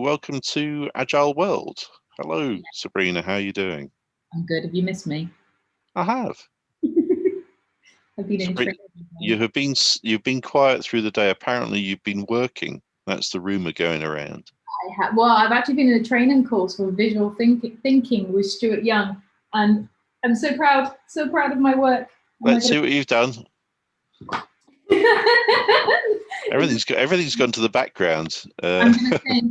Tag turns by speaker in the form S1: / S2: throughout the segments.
S1: welcome to Agile World. Hello, Sabrina, how are you doing?
S2: I'm good. Have you missed me?
S1: I have.
S2: I've been in training.
S1: You've been quiet through the day. Apparently you've been working. That's the rumor going around.
S2: Well, I've actually been in a training course for visual thinking with Stuart Young, and I'm so proud of my work.
S1: Let's see what you've done. Everything's gone to the background.
S2: I'm going to say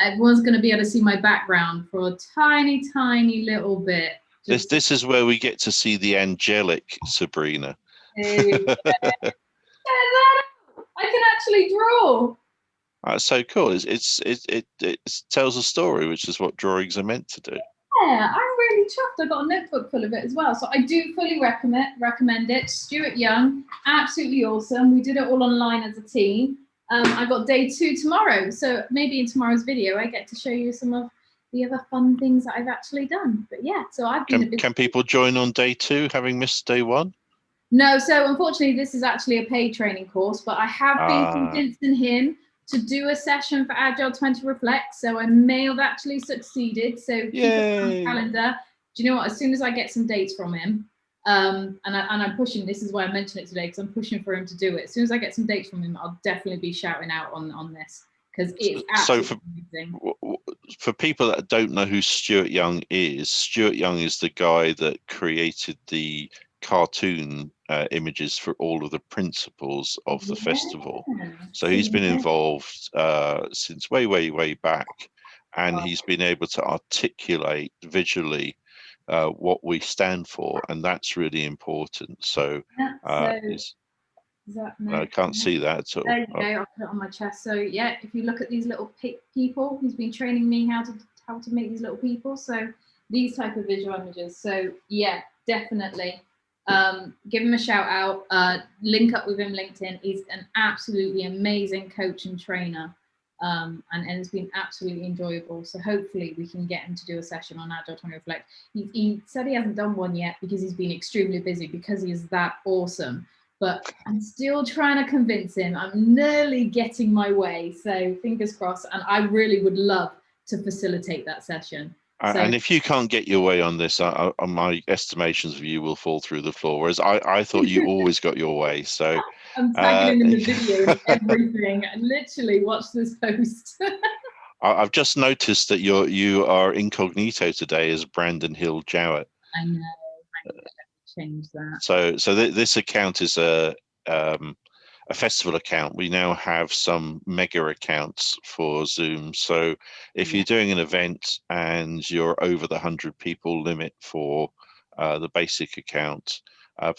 S2: everyone's going to be able to see my background for a tiny little bit.
S1: This is where we get to see the angelic Sabrina.
S2: I can actually draw.
S1: That's so cool. It tells a story, which is what drawings are meant to do.
S2: Yeah, I'm really chuffed. I got a notebook full of it as well. So I do fully recommend it. Stuart Young, absolutely awesome. We did it all online as a team. I got day 2 tomorrow. So maybe in tomorrow's video, I get to show you some of the other fun things that I've actually done. But yeah, so I've been
S1: Can people join on day 2, having missed day 1?
S2: No, so unfortunately, this is actually a paid training course, but I have been convincing him to do a session for Agile20Reflect, so I may have actually succeeded. So keep it on the calendar. Do you know what? As soon as I get some dates from him, and I'm pushing. This is why I mentioned it today, because I'm pushing for him to do it. As soon as I get some dates from him, I'll definitely be shouting out on this, because it's absolutely amazing.
S1: For people that don't know who Stuart Young is the guy that created the cartoon images for all of the principles of the festival. So he's been involved since way back, and he's been able to articulate visually what we stand for, and that's really important. So I can't see that at all.
S2: There you go. I'll put it on my chest. So yeah, if you look at these little people, he's been training me how to make these little people. So these type of visual images. So yeah, definitely. Give him a shout out, link up with him LinkedIn. He's an absolutely amazing coach and trainer, and it's been absolutely enjoyable. So hopefully we can get him to do a session on Agile20Reflect. He said he hasn't done one yet because he's been extremely busy, because he is that awesome. But I'm still trying to convince him. I'm nearly getting my way, so fingers crossed. And I really would love to facilitate that session.
S1: And if you can't get your way on this, my estimations of you will fall through the floor. Whereas I thought you always got your way. So
S2: I'm tagging him in the video and everything. And literally watch this post.
S1: I've just noticed that you are incognito today as Brandon Hill Jowett.
S2: I know. I need to change that.
S1: So this account is a festival account. We now have some mega accounts for Zoom. So if you're doing an event and you're over the 100 people limit for the basic account,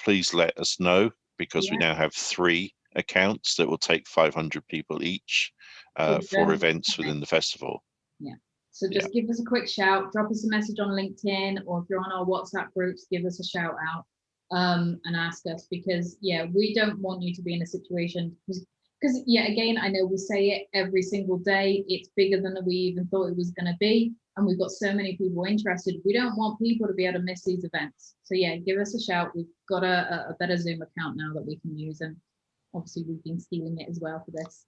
S1: please let us know, because we now have 3 accounts that will take 500 people each for events within the festival.
S2: Yeah. So just give us a quick shout, drop us a message on LinkedIn, or if you're on our WhatsApp groups, give us a shout out. And ask us, because we don't want you to be in a situation, because again, I know we say it every single day, it's bigger than we even thought it was going to be, and we've got so many people interested. We don't want people to be able to miss these events. So give us a shout. We've got a better Zoom account now that we can use, and obviously we've been stealing it as well for this.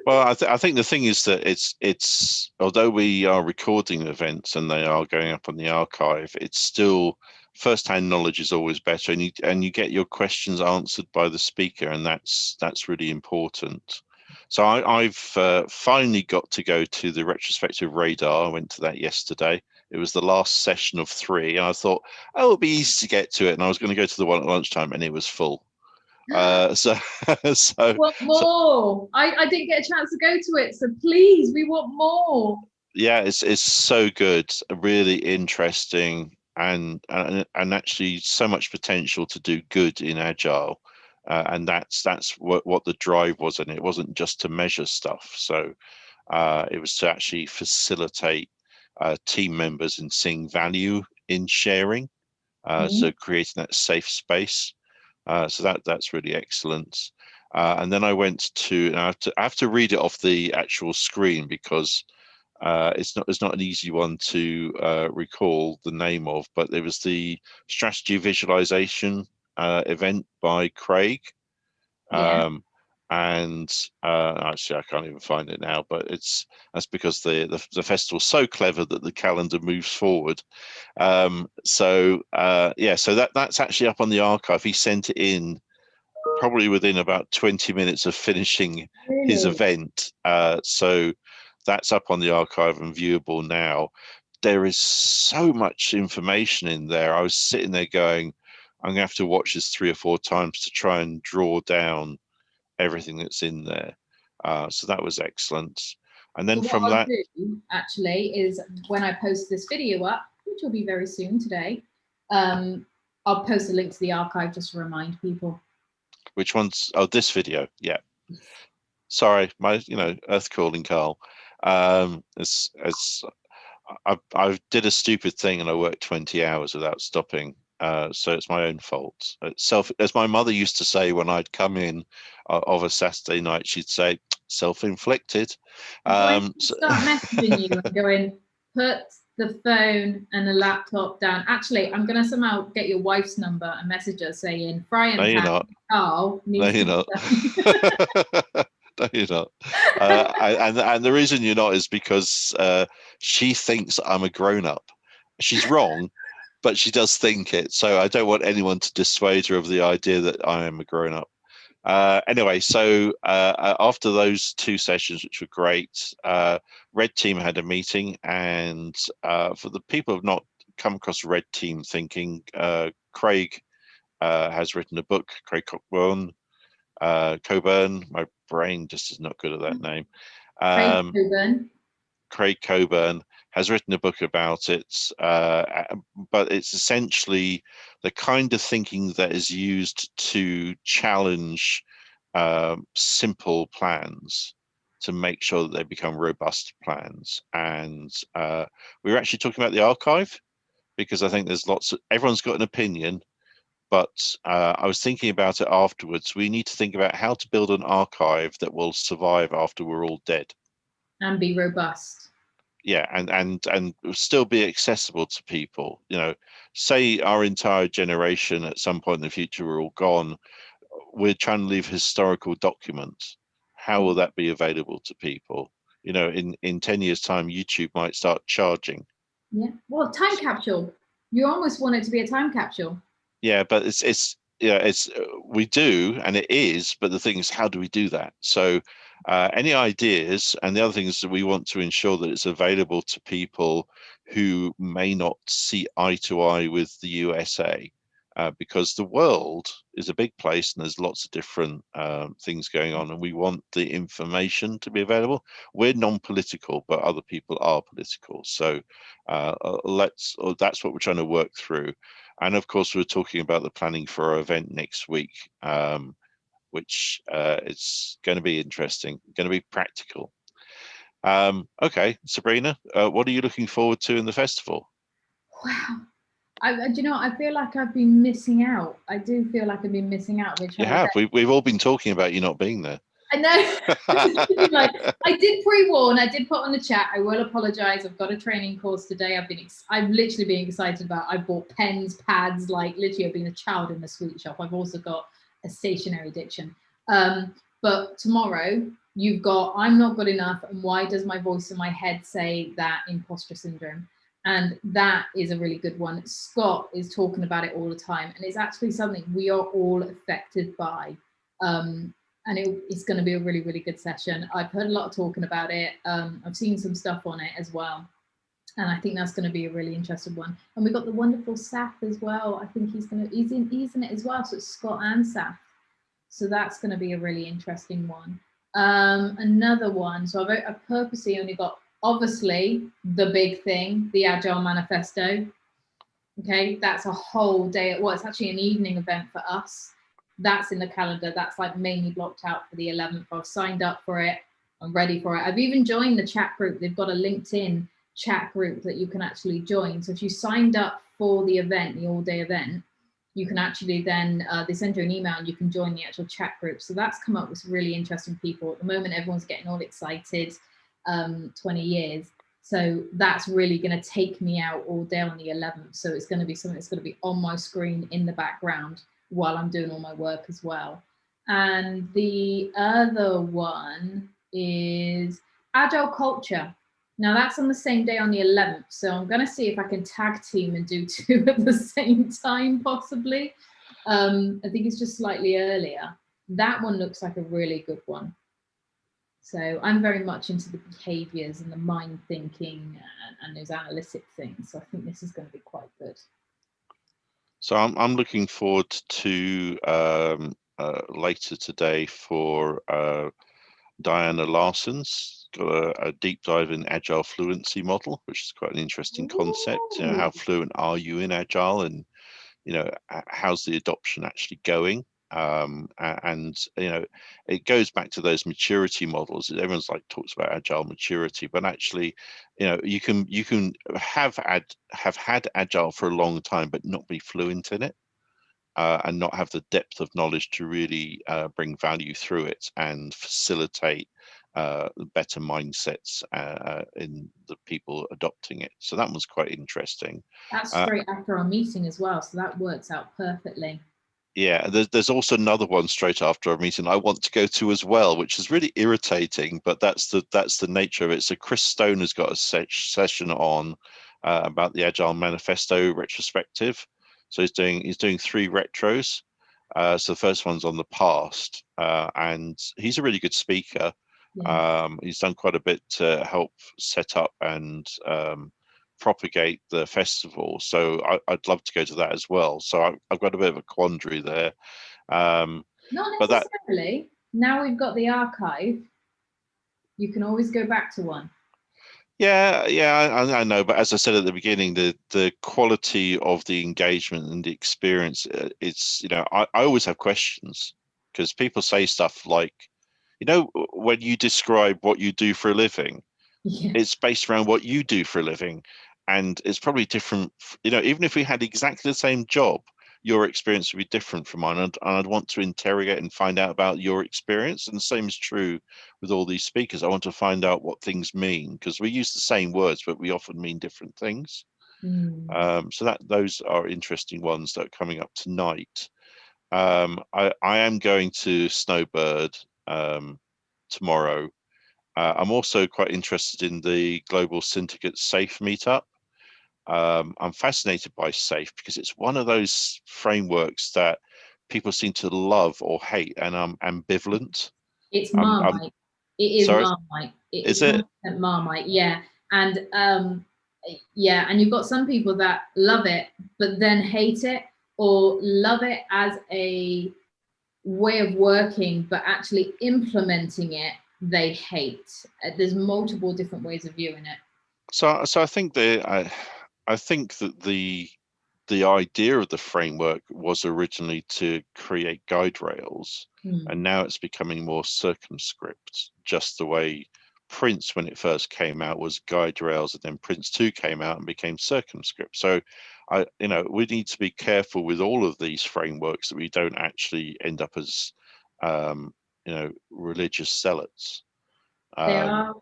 S1: Well, I think the thing is that it's although we are recording events and they are going up on the archive, it's still first-hand knowledge is always better, and you get your questions answered by the speaker, and that's really important. So I've finally got to go to the retrospective radar. I went to that yesterday. It was the last session of 3, and I thought, it'll be easy to get to it, and I was going to go to the one at lunchtime, and it was full. So
S2: what more? I didn't get a chance to go to it, so please, we want more.
S1: Yeah, it's so good, really interesting, and actually so much potential to do good in Agile, and that's what the drive was, and it wasn't just to measure stuff. So it was to actually facilitate team members in seeing value in sharing, so creating that safe space. So that's really excellent. And then I went to, I have to read it off the actual screen, because it's not an easy one to recall the name of, but it was the strategy visualization event by Craig. and actually I can't even find it now, but that's because the festival's so clever that the calendar moves forward. So that's actually up on the archive. He sent it in probably within about 20 minutes of finishing his event. So that's up on the archive and viewable now. There is so much information in there. I was sitting there going, I'm going to have to watch this 3 or 4 times to try and draw down everything that's in there. So that was excellent. And then from
S2: what
S1: that,
S2: I'll do actually is when I post this video up, which will be very soon today, I'll post a link to the archive just to remind people.
S1: which one's, oh, this video, yeah. Sorry, my, earth calling, Karl. I did a stupid thing and I worked 20 hours without stopping. So it's my own fault. As my mother used to say when I'd come in of a Saturday night, she'd say, self-inflicted.
S2: When start messaging you and going, put the phone and the laptop down. Actually, I'm going to somehow get your wife's number and message her saying, Fry and Pan, Karl needs to
S1: No, you're not. And the reason you're not is because she thinks I'm a grown-up. She's wrong, but she does think it. So I don't want anyone to dissuade her of the idea that I am a grown-up. Anyway, so after those 2 sessions, which were great, Red Team had a meeting, and for the people who have not come across Red Team thinking, Craig has written a book, Craig Cockburn. My brain just is not good at that name. Craig Cockburn has written a book about it, but it's essentially the kind of thinking that is used to challenge simple plans to make sure that they become robust plans. And we were actually talking about the archive because I think there's everyone's got an opinion, but I was thinking about it afterwards. We need to think about how to build an archive that will survive after we're all dead.
S2: And be robust.
S1: Yeah, and still be accessible to people. Say our entire generation at some point in the future we're all gone. We're trying to leave historical documents. How will that be available to people? In 10 years' time, YouTube might start charging.
S2: Yeah, well, time capsule. You almost want it to be a time capsule.
S1: Yeah, but we do, and it is, but the thing is, how do we do that? So any ideas? And the other thing is that we want to ensure that it's available to people who may not see eye to eye with the USA, because the world is a big place and there's lots of different things going on, and we want the information to be available. We're non-political, but other people are political. So that's what we're trying to work through. And of course, we're talking about the planning for our event next week, which is going to be interesting, going to be practical. Okay, Sabrina, what are you looking forward to in the festival?
S2: Wow. I feel like I've been missing out. I do feel like I've been missing out.
S1: You have. We've all been talking about you not being there.
S2: I know. Like, I did pre-warn. I did put on the chat. I will apologize. I've got a training course today. I've literally been excited about. I bought pens, pads. Like literally, I've been a child in the sweet shop. I've also got a stationary addiction. But tomorrow you've got I'm not good enough, and why does my voice in my head say that? Imposter syndrome. And that is a really good one. Scott is talking about it all the time, and it's actually something we are all affected by. And it's going to be a really, really good session. I've heard a lot of talking about it. I've seen some stuff on it as well. And I think that's going to be a really interesting one. And we've got the wonderful Saf as well. I think he's in it as well. So it's Scott and Saf. So that's going to be a really interesting one. Another one. So I've purposely only got, obviously, the big thing, the Agile Manifesto. Okay, that's a whole day. Well, it's actually an evening event for us. That's in the calendar. That's like mainly blocked out for the 11th. I've signed up for it. I'm ready for it. I've even joined the chat group. They've got a LinkedIn chat group that you can actually join. So if you signed up for the event, the all-day event, you can actually then, they send you an email and you can join the actual chat group. So that's come up with some really interesting people. At the moment, everyone's getting all excited, 20 years. So that's really going to take me out all day on the 11th. So it's going to be something that's going to be on my screen in the background while I'm doing all my work as well. And the other one is Agile Culture. Now that's on the same day on the 11th. So I'm going to see if I can tag team and do two at the same time, possibly. I think it's just slightly earlier. That one looks like a really good one. So I'm very much into the behaviors and the mind thinking and those analytic things. So I think this is going to be quite good.
S1: So I'm looking forward to later today for Diana Larson's got a deep dive in Agile fluency model, which is quite an interesting concept. You know, how fluent are you in Agile, and you know, how's the adoption actually going? And you know, it goes back to those maturity models. Everyone's like talks about Agile maturity, but actually, you know, you can have had Agile for a long time, but not be fluent in it. And not have the depth of knowledge to really bring value through it and facilitate better mindsets in the people adopting it. So that was quite interesting.
S2: That's straight after our meeting as well, so that works out perfectly.
S1: Yeah, there's also another one straight after our meeting I want to go to as well, which is really irritating, but that's the nature of it. So Chris Stone has got a session on about the Agile Manifesto retrospective. So he's doing 3 retros. So the first one's on the past, and he's a really good speaker.
S2: Yeah.
S1: He's done quite a bit to help set up and propagate the festival, so I'd love to go to that as well. So I've got a bit of a quandary there.
S2: Not
S1: But that,
S2: necessarily. Now we've got the archive, you can always go back to one.
S1: yeah, I know. But as I said at the beginning, the quality of the engagement and the experience, it's, you know, I always have questions because people say stuff like, you know, when you describe what you do for a living,
S2: Yeah.
S1: it's based around what you do for a living, and it's probably different. You know, even if we had exactly the same job, your experience would be different from mine, and I'd want to interrogate and find out about your experience. And the same is true with all these speakers. I want to find out what things mean, because we use the same words but we often mean different things. So that those are interesting ones that are coming up tonight. I am going to Snowbird tomorrow. I'm also quite interested in the Global Syndicate SAFE meetup. I'm fascinated by SAFE because it's one of those frameworks that people seem to love or hate, and I'm ambivalent.
S2: It's
S1: I'm
S2: Marmite. It is
S1: sorry,
S2: Marmite. It
S1: is
S2: is
S1: it?
S2: 100% Marmite, yeah. And yeah, and you've got some people that love it, but then hate it, or love it as a way of working, but actually implementing it, they hate. There's multiple different ways of viewing it.
S1: So I think I think that the idea of the framework was originally to create guide rails, and now it's becoming more circumscript, just the way Prince, when it first came out, was guide rails, and then Prince 2 came out and became circumscript. So you know, we need to be careful with all of these frameworks that we don't actually end up as you know, religious zealots.
S2: They are,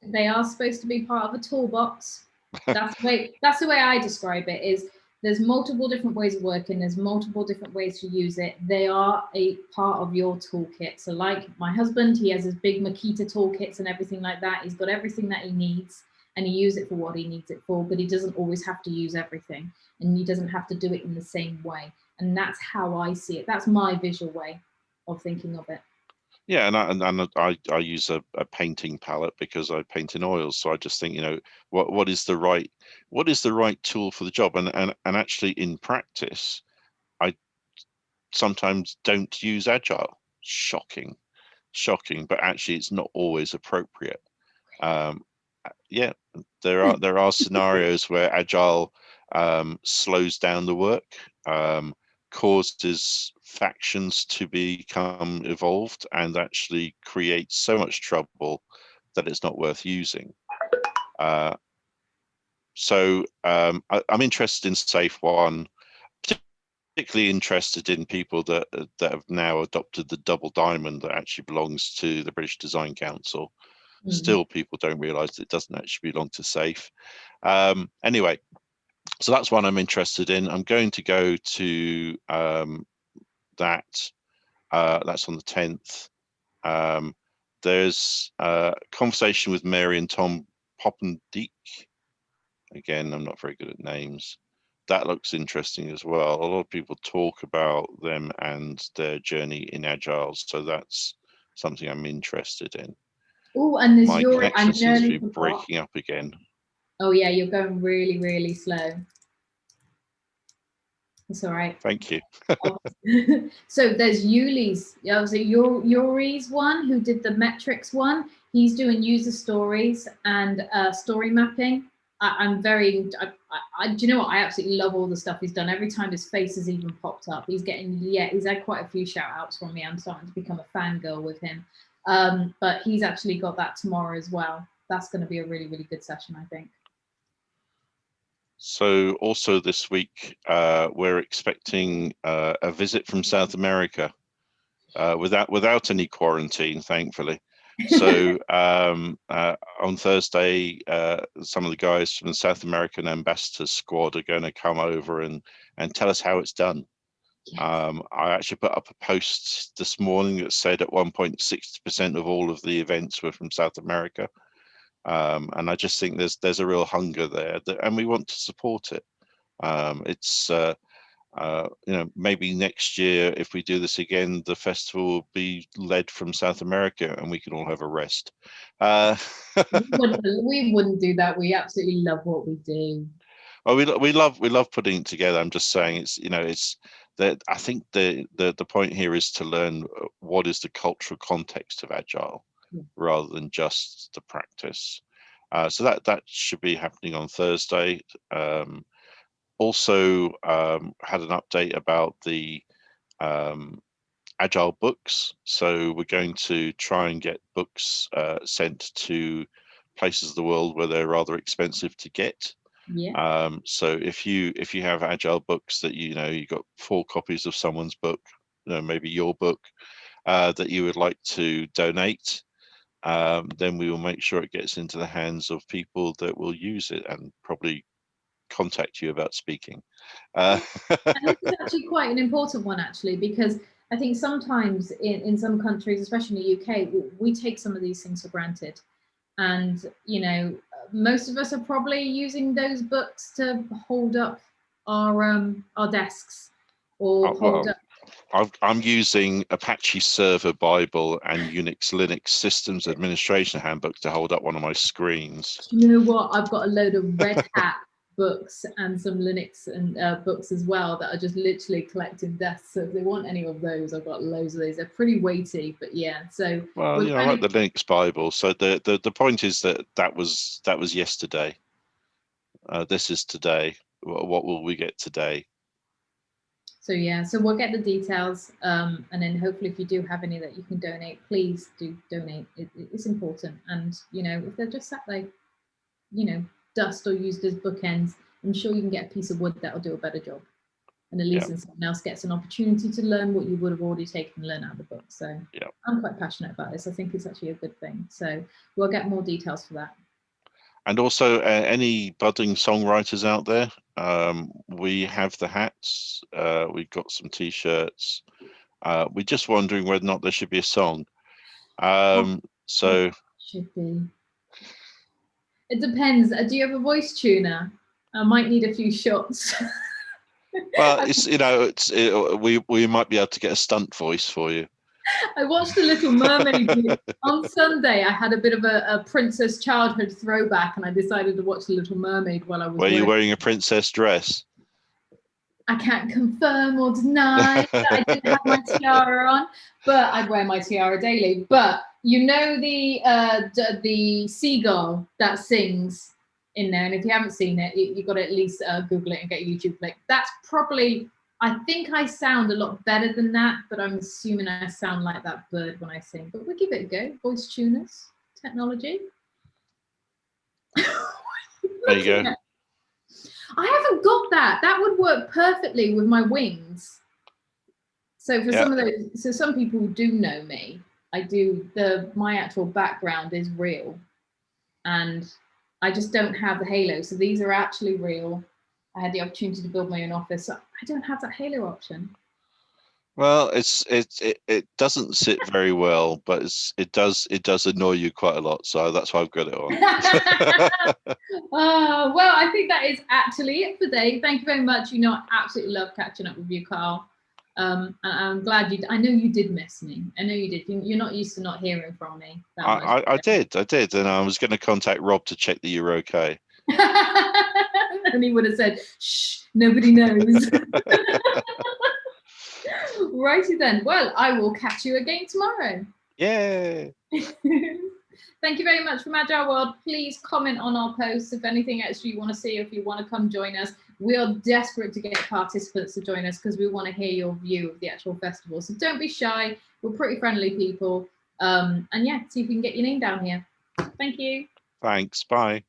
S2: they are supposed to be part of a toolbox. That's the way I describe it. Is there's multiple different ways of working. There's multiple different ways to use it. They are a part of your toolkit. So, like my husband, he has his big Makita toolkits and everything like that. He's got everything that he needs, and he uses it for what he needs it for. But he doesn't always have to use everything, and he doesn't have to do it in the same way. And that's how I see it. That's my visual way of thinking of it.
S1: Yeah, and I use a painting palette because I paint in oils. So I just think, you know, what is the right tool for the job? And actually in practice, I sometimes don't use Agile. Shocking, but actually it's not always appropriate. Yeah, there are scenarios where Agile slows down the work, causes factions to become evolved, and actually creates so much trouble that it's not worth using. So I'm interested in Safe One, particularly interested in people that have now adopted the double diamond that actually belongs to the British Design Council. Still, people don't realise that it doesn't actually belong to SAFE. Anyway, so that's one I'm interested in. I'm going to go to that That's on the 10th. There's a conversation with Mary and Tom Poppendiek. Again, I'm not very good at names. That looks interesting as well. A lot of people talk about them and their journey in Agile, so that's something I'm interested in.
S2: Oh, and there's
S1: My
S2: Yuri. I
S1: connection seems to
S2: nearly
S1: be
S2: forgot.
S1: breaking up again.
S2: Oh yeah, you're going really, really slow. It's all right.
S1: Thank you.
S2: So there's Yuli's. Was it Yuri's one who did the metrics one? He's doing user stories and story mapping. I'm very. Do you know what? I absolutely love all the stuff he's done. Every time his face has even popped up, he's getting. Yeah, he's had quite a few shout outs from me. I'm starting to become a fangirl with him. But he's actually got that tomorrow as well. That's going to be a really, really good session, I think.
S1: So also this week, we're expecting a visit from South America without any quarantine, thankfully. So on Thursday, some of the guys from the South American Ambassador Squad are going to come over and tell us how it's done. Yes. I actually put up a post this morning that said at 1.6% of all of the events were from South America. And I just think there's a real hunger there, and we want to support it. It's maybe next year, if we do this again, the festival will be led from South America, and we can all have a rest.
S2: We wouldn't do that. We absolutely love what we do.
S1: Well, we love putting it together. I'm just saying, it's that I think the point here is to learn what is the cultural context of Agile. Yeah. Rather than just the practice. So that should be happening on Thursday. Also had an update about the Agile books. So we're going to try and get books sent to places of the world where they're rather expensive to get. Yeah. So if you have Agile books that you got 4 copies of someone's book, maybe your book, that you would like to donate, then we will make sure it gets into the hands of people that will use it and probably contact you about speaking.
S2: And this is actually quite an important one, actually, because I think sometimes in some countries, especially in the UK, we take some of these things for granted. And, most of us are probably using those books to hold up our desks or hold up.
S1: I'm using Apache Server Bible and Unix Linux Systems Administration Handbook to hold up one of my screens.
S2: You know what? I've got a load of Red Hat books and some Linux and books as well that are just literally collecting desks. So if they want any of those, I've got loads of those. They're pretty weighty, but yeah. So
S1: well, I like the Linux Bible. So the point is that was yesterday. This is today. What will we get today?
S2: So yeah, so we'll get the details, and then hopefully if you do have any that you can donate, please do donate. It's important. And if they're just sat there, dust or used as bookends, I'm sure you can get a piece of wood that'll do a better job. And at least then someone else gets an opportunity to learn what you would have already taken and learn out of the book. So I'm quite passionate about this. I think it's actually a good thing. So we'll get more details for that.
S1: And also any budding songwriters out there, we have the hats, we've got some t-shirts. We're just wondering whether or not there should be a song. So
S2: should be. It depends. Do you have a voice tuner? I might need a few shots.
S1: Well, we might be able to get a stunt voice for you.
S2: I watched The Little Mermaid on Sunday. I had a bit of a princess childhood throwback, and I decided to watch The Little Mermaid while I was.
S1: Were you wearing a princess dress?
S2: I can't confirm or deny that I didn't have my tiara on, but I'd wear my tiara daily. But the seagull that sings in there, and if you haven't seen it, you've got to at least Google it and get a YouTube clip. That's probably. I think I sound a lot better than that, but I'm assuming I sound like that bird when I sing. But we'll give it a go. Voice tuners, technology.
S1: There you go.
S2: I haven't got that. That would work perfectly with my wings. So for some of those, so some people who do know me, I do my actual background is real, and I just don't have the halo. So these are actually real. I had the opportunity to build my own office. So I don't have that halo option.
S1: Well, it doesn't sit very well, but it does annoy you quite a lot. So that's why I've got it on.
S2: Well, I think that is actually it for today. Thank you very much. You know, I absolutely love catching up with you, Karl. And I'm glad I know you did miss me. I know you did. You're not used to not hearing from me that much.
S1: I did, and I was going to contact Rob to check that you're okay.
S2: And he would have said, "Shh, nobody knows." Righty then. Well, I will catch you again tomorrow.
S1: Yay!
S2: Thank you very much from Agile World. Please comment on our posts if anything extra you want to see, if you want to come join us. We are desperate to get participants to join us because we want to hear your view of the actual festival. So don't be shy. We're pretty friendly people. And yeah, see if we can get your name down here. Thank you.
S1: Thanks. Bye.